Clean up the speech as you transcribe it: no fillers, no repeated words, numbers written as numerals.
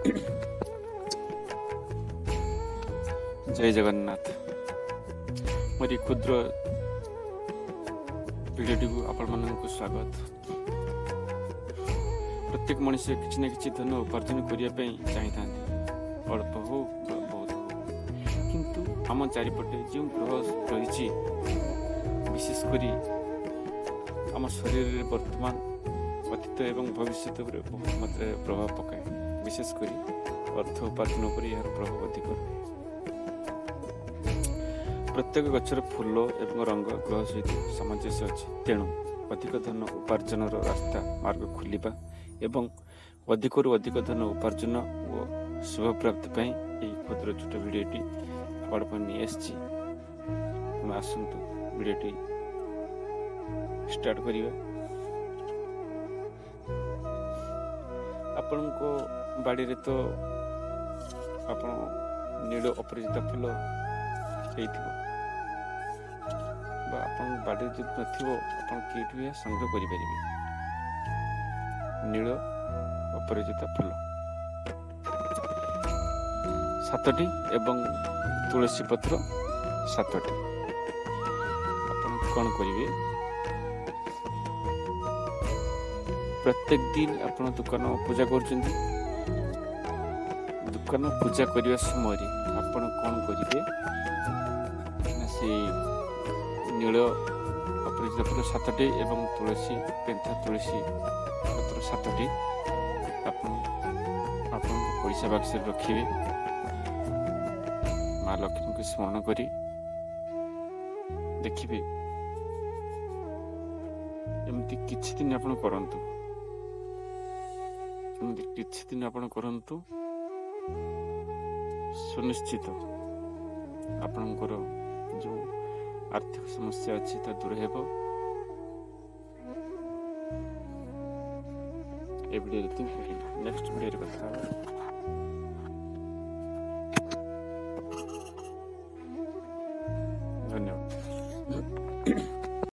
जय जगन्नाथ। मोरी क्षुद्र भिडियोटी को आपण मानक स्वागत। प्रत्येक मनुष्य किसी न किसी धन उपार्जन करने चाहिए, अल्प हो बहुत हो, किंतु आम चारिपटे जो ग्रह रही विशेषकर आम शरीर वर्तमान अतीत एवं भविष्य बहुत मात्रा प्रभाव पकाए। विशेषकर अर्थ उपार्जन पर यार प्रभाव अधिक। प्रत्येक गचर फूल एवं रंग ग्रह सहित सामंजस्य अच्छी, तेणु अधिक धन उपार्जन रास्ता मार्ग खोलिबा एवं अधिक अधिक धन उपार्जन और शुभ प्राप्ति पाई क्षुद्र छोट भिडियोटी नहीं आसतु भिडियोटी स्टार्ट करिबा। आपण को बाड़ी रे तो आपण नील अपराजिता फूल आपन बाड़ी जो नथिबो आपन केटु संग्रह करि परिबे। नील अपराजिता फूल 7टी एवं तुलसी पत्र 7टी। आपन कोन करिवे, प्रत्येक दिन आपन दुकान पूजा करछन्ती, दुकान पूजा करिवा समय आपन कोन करिवे ना से नील अपराजिता फूल 7टी एवं तुलसी पेंथा तुलसी पत्र 7टी आपन पैसा बाक्स रखिए। माँ लक्ष्मी को स्मरण करी देखिए। एमती किछि दिन आपन करंतु, एमती किछि दिन आपन करंतु, सुनिश्चित आपनकर जो आर्थिक समस्या अच्छी ता दूर हेबो। ए वीडियो नेक्स्ट वीडियो कथा।